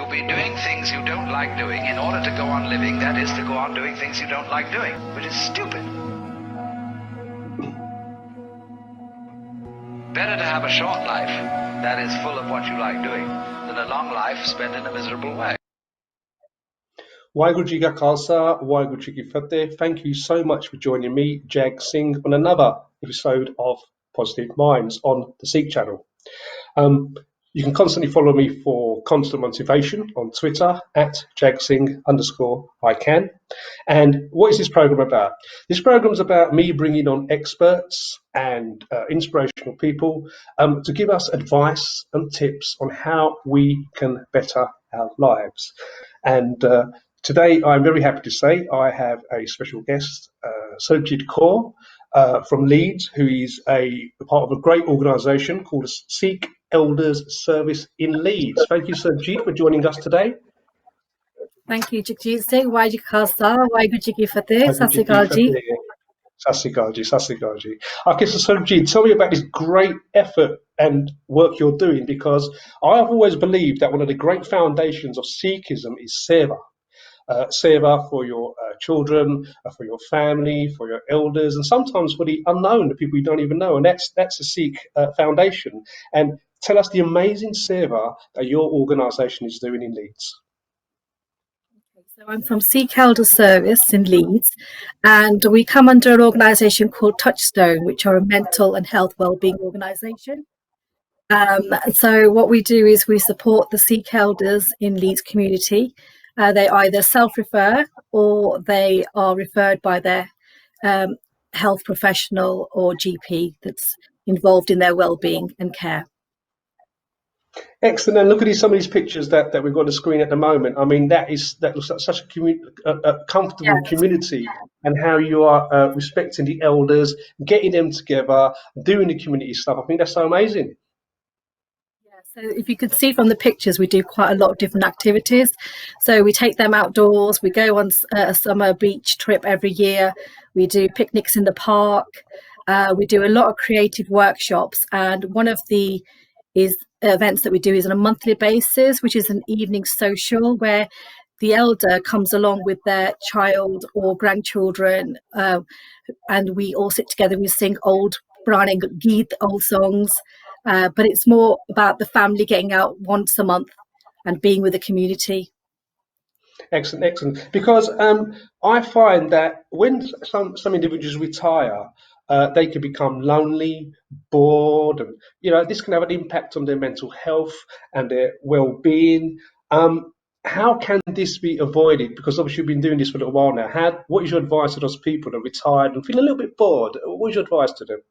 You'll be doing things you don't like doing in order to go on living, that is, to go on doing things you don't like doing, which is stupid. Better to have a short life that is full of what you like doing than a long life spent in a miserable way. Waheguru Ji Ka Khalsa, Waheguru Ji Ki Fateh. Thank you so much for joining me, Jag Singh, on another episode of Positive Minds on the SIKH channel. You can constantly follow me for constant motivation on Twitter at jagsing_I can. And what is this program about? This program is about me bringing on experts and inspirational people to give us advice and tips on how we can better our lives. And today, I'm very happy to say I have a special guest, Sarbjit Kaur from Leeds, who is a part of a great organisation called SIKH Elders Service in Leeds. Thank you, Sarbjit, for joining us today. Thank you, Jagjit Singh. Waheguru Khalsa, Waheguru Ji Ki Fateh. Sat Sri Akal Ji. Sat Sri Akal Ji, Sat Sri Akal Ji. Okay, so Sarbjit, tell me about this great effort and work you're doing, because I've always believed that one of the great foundations of Sikhism is seva. Seva for your children, for your family, for your elders, and sometimes for the unknown, the people you don't even know. And that's a Sikh foundation. And tell us the amazing seva that your organisation is doing in Leeds. So I'm from SIKH Elders Service in Leeds, and we come under an organisation called Touchstone, which are a mental and health wellbeing organisation. So what we do is we support the Sikh elders in Leeds community. They either self-refer or they are referred by their health professional or GP that's involved in their well-being and care. Excellent. And look at some of these pictures that we've got on the screen at the moment. I mean, that looks like such a comfortable community, and how you are respecting the elders, getting them together, doing the community stuff. I think that's so amazing. So if you can see from the pictures, we do quite a lot of different activities. So we take them outdoors. We go on a summer beach trip every year. We do picnics in the park. We do a lot of creative workshops. And one of the events that we do is on a monthly basis, which is an evening social where the elder comes along with their child or grandchildren, and we all sit together. We sing old Purane Geet, old songs. But it's more about the family getting out once a month and being with the community. Excellent, excellent. Because I find that when some individuals retire, they can become lonely, bored, and this can have an impact on their mental health and their well-being. How can this be avoided? Because obviously you've been doing this for a little while now. What is your advice to those people that are retired and feel a little bit bored? What is your advice to them?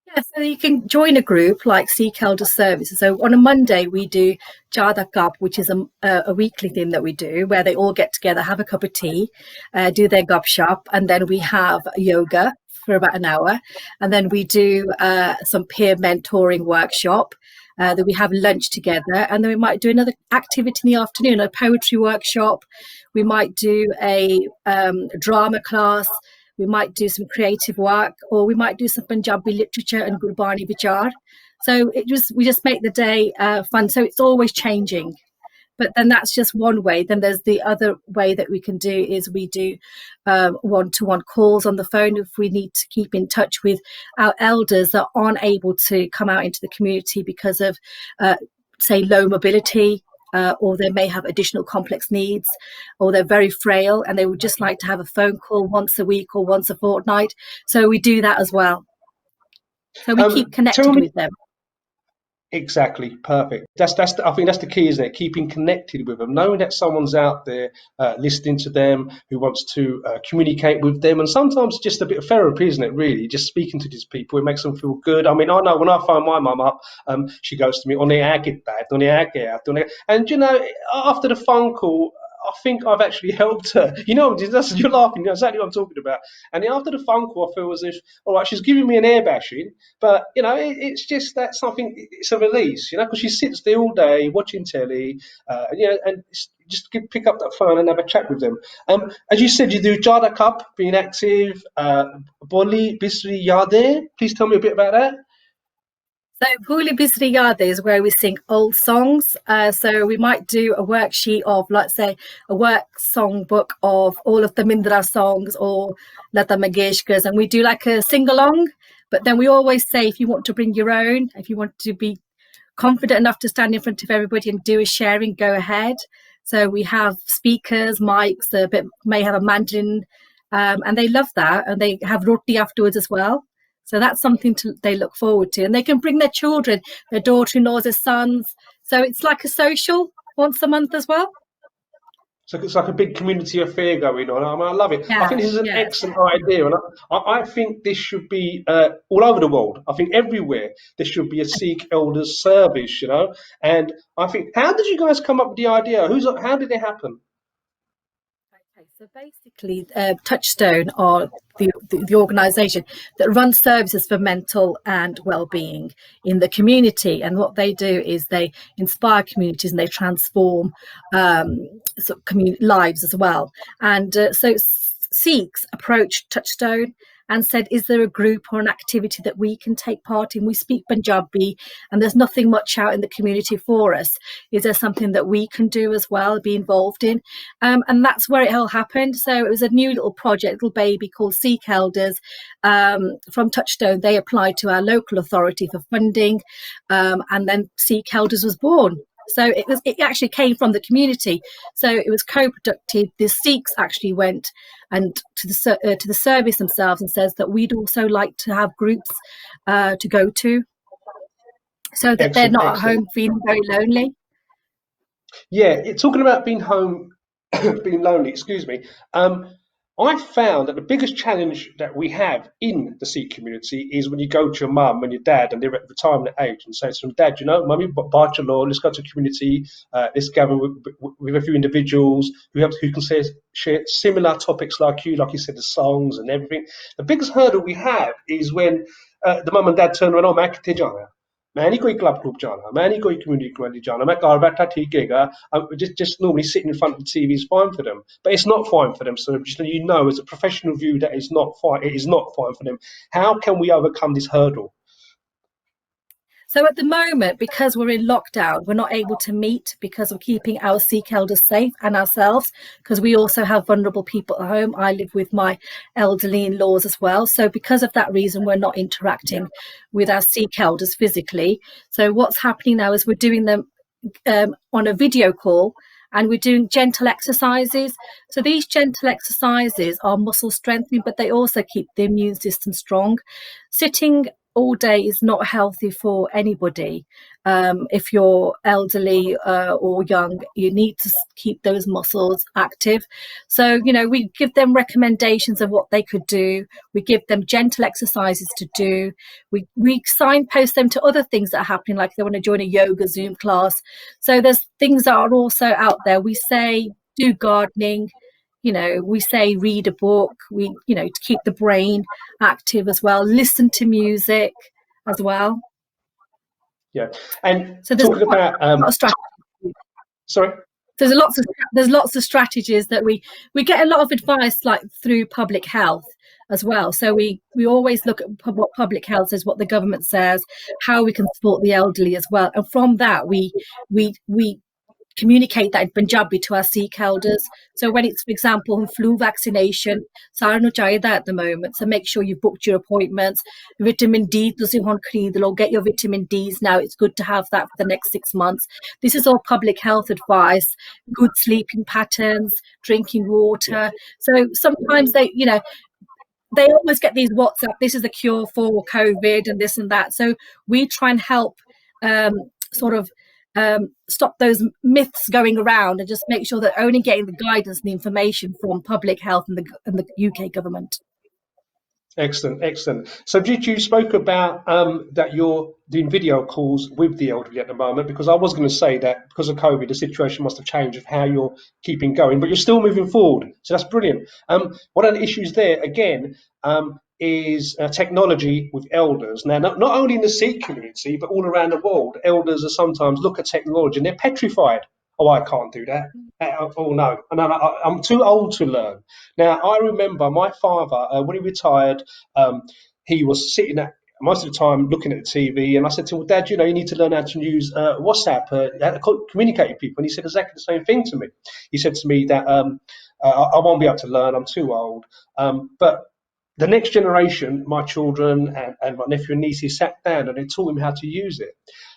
Yeah, so you can join a group like SIKH Elders Services. So on a Monday we do Jada Cup, which is a weekly thing that we do, where they all get together, have a cup of tea, do their gup shop, and then we have yoga for about an hour, and then we do some peer mentoring workshop. Then we have lunch together, and then we might do another activity in the afternoon, a poetry workshop. We might do a drama class. We might do some creative work, or we might do some Punjabi literature and Gurbani Vichar. So we just make the day fun. So it's always changing. But then that's just one way. Then there's the other way that we can do is we do one-to-one calls on the phone if we need to keep in touch with our elders that aren't able to come out into the community because of, say, low mobility. Or they may have additional complex needs, or they're very frail and they would just like to have a phone call once a week or once a fortnight. So we do that as well. So we keep connected with them. Exactly, perfect. I think that's the key, isn't it? Keeping connected with them, knowing that someone's out there listening to them, who wants to communicate with them, and sometimes just a bit of therapy, isn't it? Really, just speaking to these people, it makes them feel good. I mean, I know when I phone my mum up, she goes to me, and after the phone call, I think I've actually helped her. You're laughing. You know exactly what I'm talking about. And then after the phone call, I feel as if, all right, she's giving me an air bashing, but it's just that something. It's a release, because she sits there all day watching telly, and just pick up that phone and have a chat with them. As you said, you do Jada Cup, being active, Boli Bisri Yade. Please tell me a bit about that. So Bhuli Bisri Yaad is where we sing old songs. So we might do a worksheet of, let's say, a work song book of all of the Mindra songs or Lata Mangeshkar's, and we do like a sing along. But then we always say, if you want to bring your own, if you want to be confident enough to stand in front of everybody and do a sharing, go ahead. So we have speakers, mics, a bit may have a mandolin, and they love that, and they have roti afterwards as well. So that's something they look forward to, and they can bring their children, their daughter-in-laws, their sons. So it's like a social once a month as well. So it's like a big community affair going on. I love it. I think Yeah, this is an yes. excellent idea, and I think this should be all over the world. I think everywhere there should be a Sikh elders service, you know. And I think, how did you guys come up with the idea? How did it happen? Okay, so basically, Touchstone are the organisation that runs services for mental and well-being in the community. And what they do is they inspire communities and they transform lives as well. And so Sikhs approached Touchstone and said, is there a group or an activity that we can take part in? We speak Punjabi and there's nothing much out in the community for us. Is there something that we can do as well, be involved in? And that's where it all happened. So it was a new little project, little baby called Sikh Elders from Touchstone. They applied to our local authority for funding, and then Sikh Elders was born. So it actually came from the community. So it was co-productive. The Sikhs actually went and to the service themselves and says that we'd also like to have groups to go to, so that they're Excellent, not at excellent. home feeling very lonely. Yeah, talking about being home, being lonely, excuse me. I found that the biggest challenge that we have in the Sikh community is when you go to your mum and your dad and they're at retirement age and say to them, Dad, you know, Mummy, bite your law, let's go to a community, let's gather with a few individuals who can share similar topics like you said, the songs and everything. The biggest hurdle we have is when the mum and dad turn around, oh, मैं किथे जाना है? मैं नहीं कोई club group जाना, मैं नहीं कोई community जाना, मैं घर बैठा ठीक हैगा. Just normally sitting in front of the TV is fine for them, but it's not fine for them. So just so you know, as a professional view, that is not fine. It is not fine for them. How can we overcome this hurdle? So at the moment, because we're in lockdown, we're not able to meet because of keeping our Sikh elders safe and ourselves, because we also have vulnerable people at home. I live with my elderly in-laws as well. So because of that reason, we're not interacting with our Sikh elders physically. So what's happening now is we're doing them on a video call, and we're doing gentle exercises. So these gentle exercises are muscle strengthening, but they also keep the immune system strong. Sitting all day is not healthy for anybody. If you're elderly or young, you need to keep those muscles active. So, you know, we give them recommendations of what they could do. We give them gentle exercises to do. We signpost them to other things that are happening, like if they want to join a yoga Zoom class. So there's things that are also out there. We say do gardening. You know, we say read a book, to keep the brain active as well, listen to music as well. Yeah, and So there's talking about a lot of strategies. sorry. There's lots of strategies that we get a lot of advice, like through public health as well. So we always look at what public health says, what the government says, how we can support the elderly as well, and from that we communicate that in Punjabi to our Sikh elders. So when it's, for example, flu vaccination, Saranu Chahida at the moment. So make sure you've booked your appointments. Vitamin D, get your vitamin Ds now. It's good to have that for the next 6 months. This is all public health advice, good sleeping patterns, drinking water. So sometimes they always get these WhatsApp, this is the cure for COVID and this and that. So we try and help stop those myths going around and just make sure that only getting the guidance and the information from public health and the UK government. Excellent, excellent. So, did you spoke about that you're doing video calls with the elderly at the moment? Because I was going to say that because of COVID, the situation must have changed of how you're keeping going, but you're still moving forward. So that's brilliant. One of the issues there again is technology with elders. Now, not only in the Sikh community, but all around the world, elders are sometimes look at technology and they're petrified. Oh, I can't do that. Oh no, I'm too old to learn. Now, I remember my father, when he retired, he was sitting most of the time looking at the TV. And I said to him, well, Dad, you know, you need to learn how to use WhatsApp, how to communicate with people. And he said exactly the same thing to me. He said to me that I won't be able to learn, I'm too old. But the next generation, my children and my nephew and nieces, sat down and they taught him how to use it.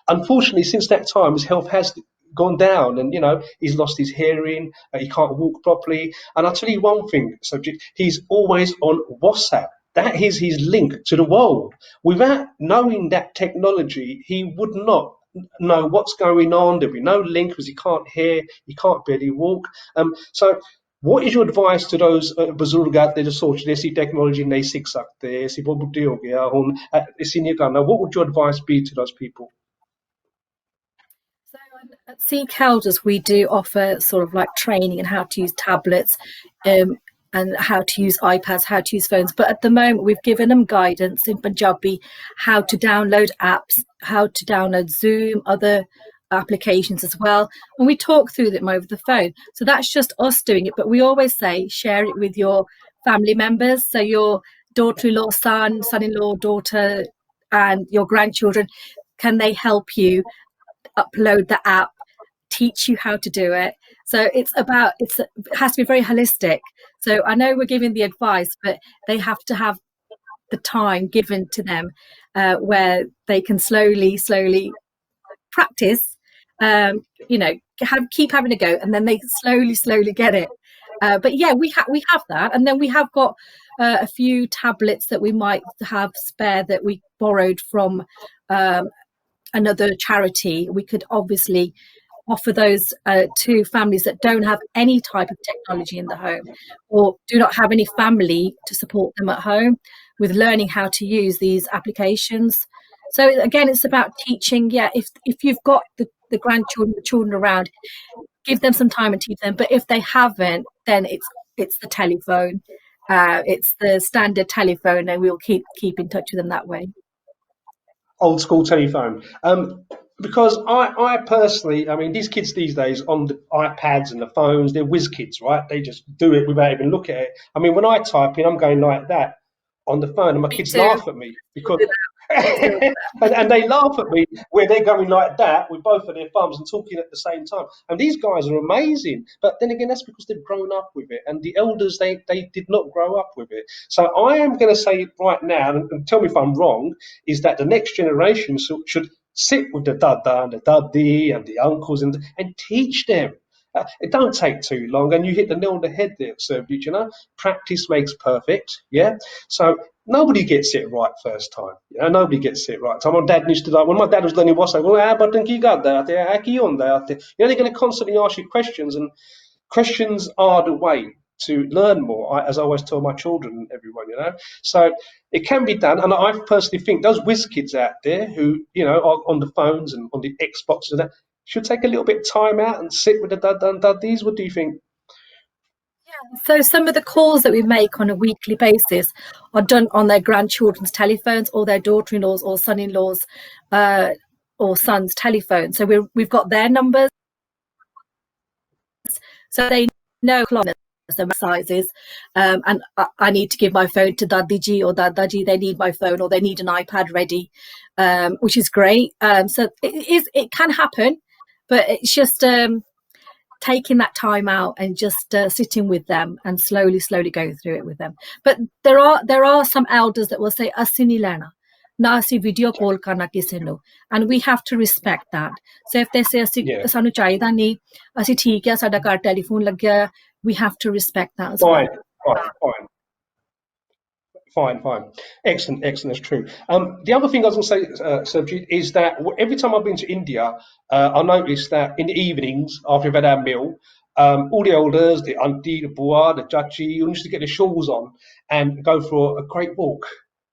Unfortunately, since that time, his health has gone down, and you know he's lost his hearing. He can't walk properly. And I'll tell you one thing, subject: he's always on WhatsApp. That is his link to the world. Without knowing that technology, he would not know what's going on. There'd be no link because he can't hear, he can't barely walk. So what is your advice to those बुजुर्ग आते जो सोच रहे ऐसी technology नहीं सीख सकते, ऐसी बहुत बुढ़ी हो गया हूँ, ऐसी नहीं करना? What would your advice be to those people? So at SIKH Elders, we do offer sort of like training in how to use tablets, and how to use iPads, how to use phones. But at the moment, we've given them guidance in Punjabi, how to download apps, how to download Zoom, other applications as well. And we talk through them over the phone. So that's just us doing it. But we always say, share it with your family members. So your daughter-in-law, son-in-law, daughter, and your grandchildren, can they help you upload the app, teach you how to do it? So it has to be very holistic. So I know we're giving the advice, but they have to have the time given to them where they can slowly practice, keep having a go, and then they slowly get it. But yeah, we have that, and then we have got a few tablets that we might have spare that we borrowed from another charity. We could obviously offer those to families that don't have any type of technology in the home or do not have any family to support them at home with learning how to use these applications. So again, it's about teaching. Yeah, if you've got the grandchildren, the children around, give them some time and teach them. But if they haven't, then it's the telephone, it's the standard telephone, and we'll keep in touch with them that way. Old school telephone. Because I personally, I mean, these kids these days on the iPads and the phones, they're whiz kids, right? They just do it without even looking at it. I mean, when I type in, I'm going like that on the phone, and my kids laugh at me because, and they laugh at me where they're going like that with both of their thumbs and talking at the same time. And these guys are amazing. But then again, that's because they've grown up with it, and the elders they did not grow up with it. So I am going to say right now, and tell me if I'm wrong, is that the next generation should sit with the dada and the daddy and the uncles and teach them. It don't take too long, and you hit the nail on the head there, Sarbjit. You know, practice makes perfect. Yeah. So nobody gets it right first time. You know, nobody gets it right. So my dad used to like when my dad was learning WhatsApp. Well, how about you got that? How can you on that? You know, they're going to constantly ask you questions, and questions are the way to learn more, as I always tell my children and everyone, you know. So it can be done, and I personally think those whiz kids out there who, you know, are on the phones and on the Xboxes and that should take a little bit of time out and sit with the daddies. What do you think? So some of the calls that we make on a weekly basis are done on their grandchildren's telephones or their daughter-in-laws or son-in-laws or sons' telephones. So we've got their numbers, so they know the sizes, and I need to give my phone to Dadiji or Dadaji. They need my phone or they need an iPad ready, which is great. So it can happen, but it's just taking that time out and just sitting with them and slowly go through it with them. But there are some elders that will say asini lena na asi video call karna kise nu, and we have to respect that. So if they say sanu chaida nahi, asi theek hai sada ghar telephone lag gaya, we have to respect that as well. Fine. Excellent. That's true. The other thing I was going to say, Sarbjit, is that every time I've been to India, I noticed that in the evenings, after we've had our meal, all the elders, the auntie, the bua, the chachi, used to get their shawls on and go for a great walk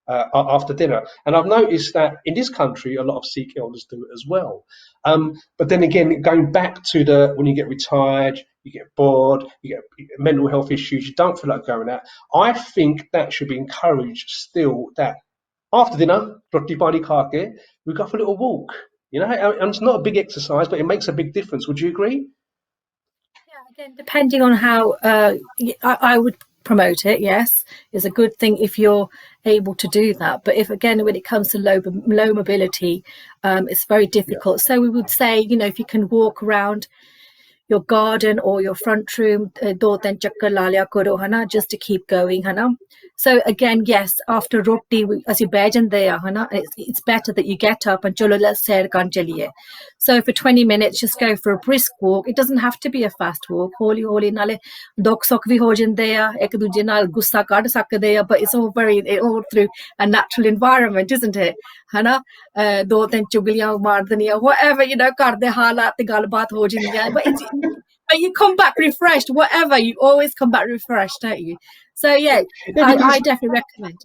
after dinner. And I've noticed that in this country, a lot of Sikh elders do it as well. But then again, going back to when you get retired, you get bored, you get mental health issues, you don't feel like going out. I think that should be encouraged still, that after dinner, roti pani kha ke, we go for a little walk. You know, and it's not a big exercise, but it makes a big difference. Would you agree? Yeah, again, depending on how I would promote it. Yes, it's a good thing if you're able to do that. But if again, when it comes to low mobility, it's very difficult. So we would say, you know, if you can walk around your garden or your front room, do then chakkar la liya karo, है ना, just to keep going, है ना. So again, yes, after roti, as you bed in there, है ना, it's better that you get up and chalo let's sair kan chaliye. So for 20 minutes, just go for a brisk walk. It doesn't have to be a fast walk. Holi nale dok sok vi ho jande a, ek duje naal gussa kad sakde a, but it's all through a natural environment, isn't it? है ना, do then chugliyan maar daniya, whatever, you know, kar de halat te galbaat ho jandiyan, but you come back refreshed, whatever, you always come back refreshed, don't you? So yeah, I definitely recommend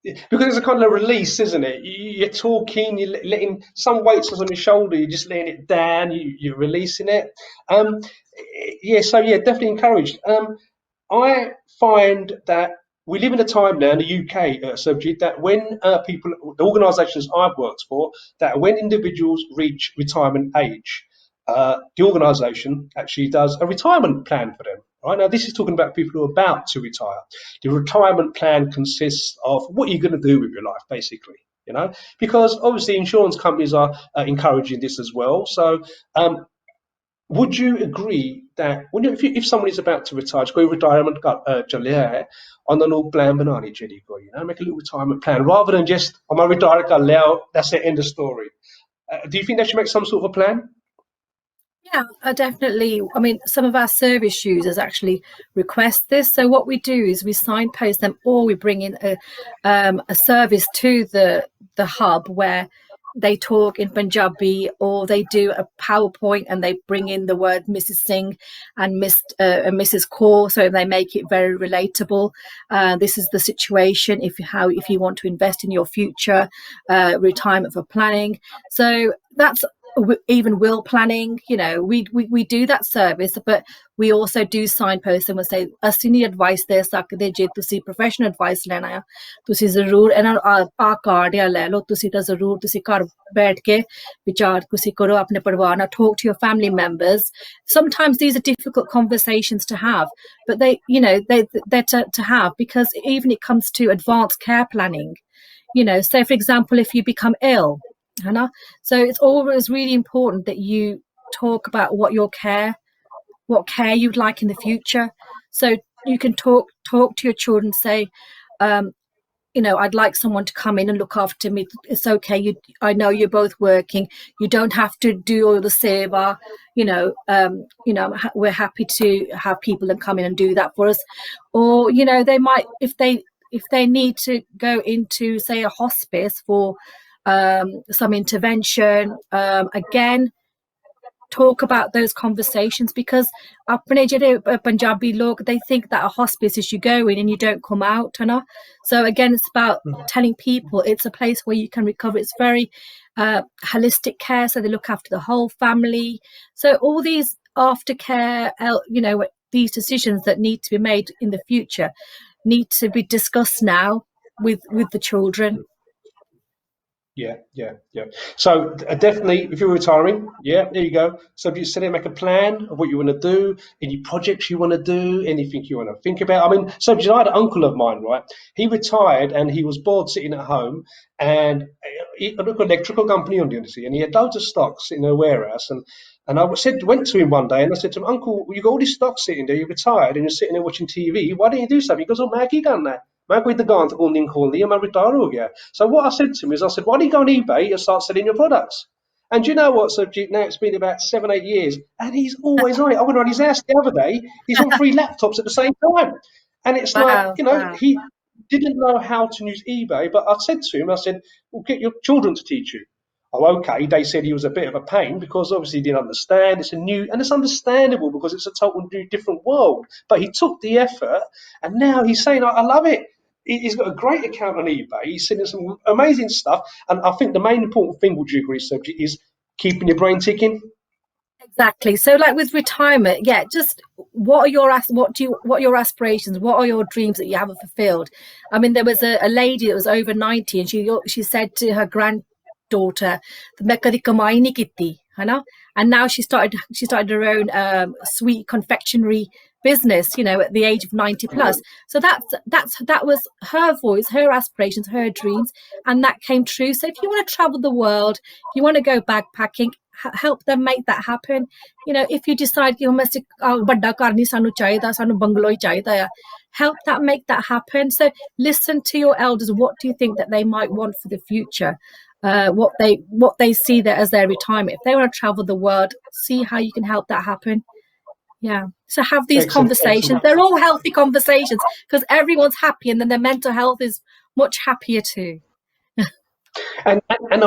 it. Because it's a kind of release, isn't it? You're talking, you're letting some weights on your shoulder, you're just letting it down, you're releasing it. So definitely encouraged. I find that we live in a time now in the UK, Sarbjit, that when the organisations I've worked for, that when individuals reach retirement age, the organisation actually does a retirement plan for them. Right now, this is talking about people who are about to retire. The retirement plan consists of what you're going to do with your life, basically. You know, because obviously insurance companies are encouraging this as well. So, would you agree that if someone is about to retire, कोई retirement चल रहा है, on an old plan बनानी चाहिए को, you know, make a little retirement plan rather than just I'm a retire कर लिया, that's it, end of story. Do you think they should make some sort of a plan? Yeah, definitely. I mean, some of our service users actually request this. So what we do is we signpost them, or we bring in a service to the hub where they talk in Punjabi, or they do a PowerPoint and they bring in the word Mrs. Singh and Mrs. Kaur, so they make it very relatable. This is the situation if you want to invest in your future, retirement for planning. So that's even will planning, you know, we do that service, but we also do signpost and we'll say asini advice de sakde je tusi professional advice lena hai tusi zarur ena card ya le lo, tusi ta zarur tusi ghar baith ke vichar tusi karo apne parivar na, talk to your family members. Sometimes these are difficult conversations to have, but they're to have, because even it comes to advanced care planning, you know, say for example if you become ill, so it's always really important that you talk about what care you'd like in the future. So you can talk to your children, say, you know, I'd like someone to come in and look after me. It's okay. I know you're both working. You don't have to do all the seva. We're happy to have people and come in and do that for us. Or, you know, they might, if they need to go into, say, a hospice for some intervention, again, talk about those conversations, because apne jehde Punjabi log, they think that a hospice is you go in and you don't come out, so again it's about telling people it's a place where you can recover. It's very holistic care, so they look after the whole family. So all these aftercare, you know, these decisions that need to be made in the future need to be discussed now with the children. Yeah. So definitely, if you're retiring, there you go. So you sit there, make a plan of what you want to do, any projects you want to do, anything you want to think about. I mean, so I had an uncle of mine, right? He retired and he was bored sitting at home, and he had an electrical company on the industry, and he had loads of stocks in a warehouse. And I went to him one day and I said to him, Uncle, you got all these stocks sitting there, you're retired and you're sitting there watching TV. Why don't you do something? He goes, oh, Maggie done that. So what I said to him is, I said, why don't you go on eBay and start selling your products? And you know what, Sarbjit, now it's been about 7-8 years, and he's always on it. I went around his house the other day, he's on 3 laptops at the same time. And it's like, you know, he didn't know how to use eBay, but I said to him, well, get your children to teach you. Oh, okay. They said he was a bit of a pain because obviously he didn't understand. It's understandable because it's a total new, different world. But he took the effort, and now he's saying, I love it. He's got a great account on eBay. He's sending some amazing stuff. And I think the main important thing, would you agree, Sarbjit, is keeping your brain ticking? Exactly. So like with retirement, just what are your aspirations? What are your dreams that you haven't fulfilled? I mean, there was a lady that was over 90, and she said to her granddaughter, "मैं कभी कमाई नहीं की थी," है ना? And now she started her own sweet confectionery business, you know, at the age of 90 plus. So that was her voice, her aspirations, her dreams, and that came true. So if you want to travel the world, if you want to go backpacking, help them make that happen. You know, if you decide you must ਵੱਡਾ ਘਰ ਨਹੀਂ ਸਾਨੂੰ ਚਾਹੀਦਾ, ਸਾਨੂੰ bungalow ਹੀ ਚਾਹੀਦਾ ਆ, help that make that happen. So listen to your elders. What do you think that they might want for the future? What they see there as their retirement. If they want to travel the world, see how you can help that happen. Yeah. So have these conversations. They're all healthy conversations because everyone's happy, and then their mental health is much happier too. And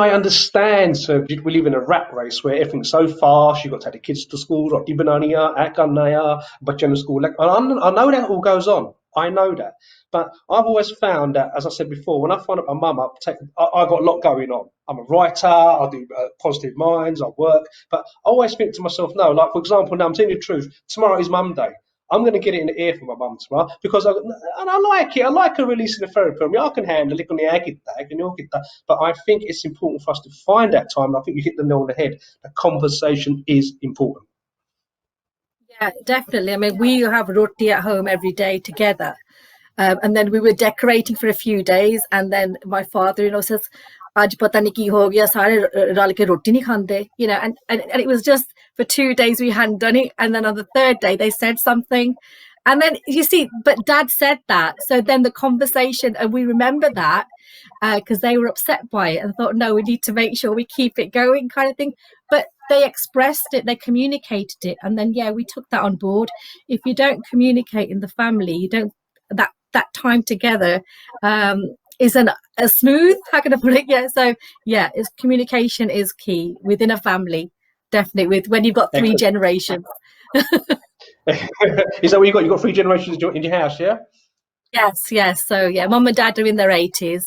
I understand, so we live in a rat race where everything's so fast. You've got to take the kids to school, roti banania, akanaya, bachcha in school. Like, I know that all goes on. I know that. But I've always found that, as I said before, when I find up my mum, I've got a lot going on. I'm a writer, I do positive minds, I work. But I always think to myself, no, like, for example, now I'm telling you the truth, tomorrow is Mum Day. I'm going to get it in the ear from my mum tomorrow because I like it. I like her releasing the therapy. I mean, I can handle it on the agit tag and you'll get that. But I think it's important for us to find that time. I think you hit the nail on the head. The conversation is important. Yeah, definitely. I mean, we have roti at home every day together. And then we were decorating for a few days, and then my father-in-law says, "Aaj pata nahi ki ho gaya, sare ral ke roti nahi khande." You know, and it was just for 2 days we hadn't done it, and then on the third day they said something, and then you see, but Dad said that, so then the conversation, and we remember that because they were upset by it and thought, no, we need to make sure we keep it going, kind of thing. But they expressed it, they communicated it, and then we took that on board. If you don't communicate in the family, you don't that time together isn't as smooth. How can I put it? So communication is key within a family, definitely. When you've got 3 generations. Is that what you got? You got 3 generations in your house, yeah? Yes. So Mum and Dad are in their 80s,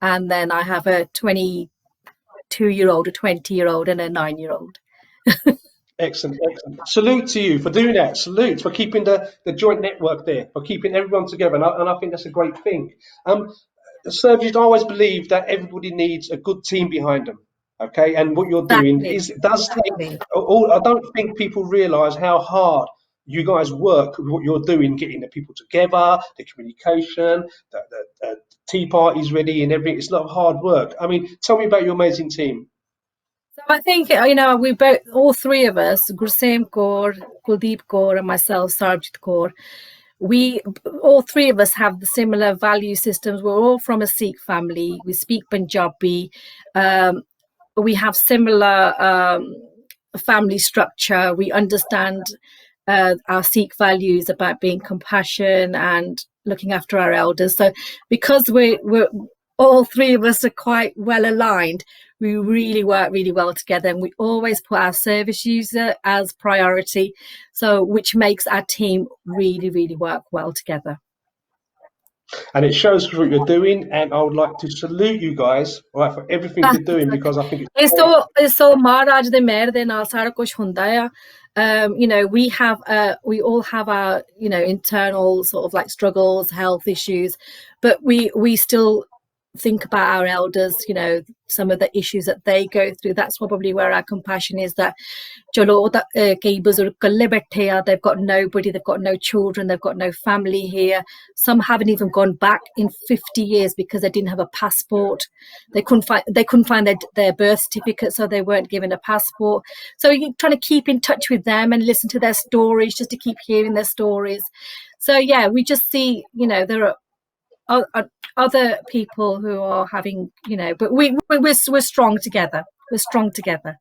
and then I have a 22-year-old, a 20-year-old, and a 9-year-old. Excellent. Salute to you for doing that. Salute for keeping the joint network there, for keeping everyone together. And I think that's a great thing. Sarbjit, I always believe that everybody needs a good team behind them. Okay, and what you're doing take. I don't think people realise how hard you guys work with what you're doing, getting the people together, the communication, the tea parties ready, and everything. It's a lot of hard work. I mean, tell me about your amazing team. So I think, we both, all 3 of us, Gursem Kaur, Kuldeep Kaur, and myself, Sarbjit Kaur, all 3 of us have the similar value systems. We're all from a Sikh family. We speak Punjabi. We have similar family structure. We understand our Sikh values about being compassion and looking after our elders. So because we're all 3 of us are quite well aligned, we really work really well together, and we always put our service user as priority, so which makes our team really, really work well together. And it shows for what you're doing, and I would like to salute you guys, right, for everything you're doing, because I think it's so Maharaj de Mehr de naal sara kuch hunda hai. We all have our internal sort of like struggles, health issues, but we still think about our elders, some of the issues that they go through. That's probably where our compassion is, that they've got nobody, they've got no children, they've got no family here. Some haven't even gone back in 50 years because they didn't have a passport. They couldn't find their birth certificate, so they weren't given a passport. So you're trying to keep in touch with them and listen to their stories, just to keep hearing their stories. So we just see, there are other people who are having, but we're strong together. We're strong together.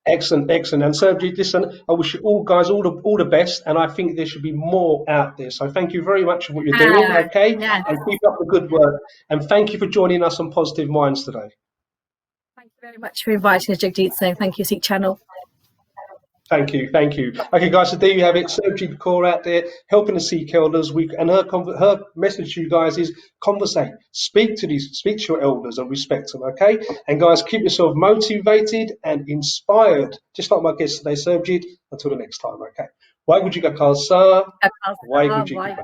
Excellent. And Sarbjit, listen, I wish you all guys all the best, and I think there should be more out there. So thank you very much for what you're doing, okay? Yes. And keep up the good work. And thank you for joining us on Positive Minds today. Thank you very much for inviting us, Jagjit. So thank you, SIKH Channel. Thank you. Okay, guys, so there you have it. Sarbjit Kaur out there helping the Sikh elders. And her message to you guys is conversate, speak to your elders and respect them. Okay, and guys, keep yourself motivated and inspired, just like my guest today, Sarbjit. Until the next time. Okay. Waheguru Ji Ka Khalsa, Waheguru Ji Ki Fateh.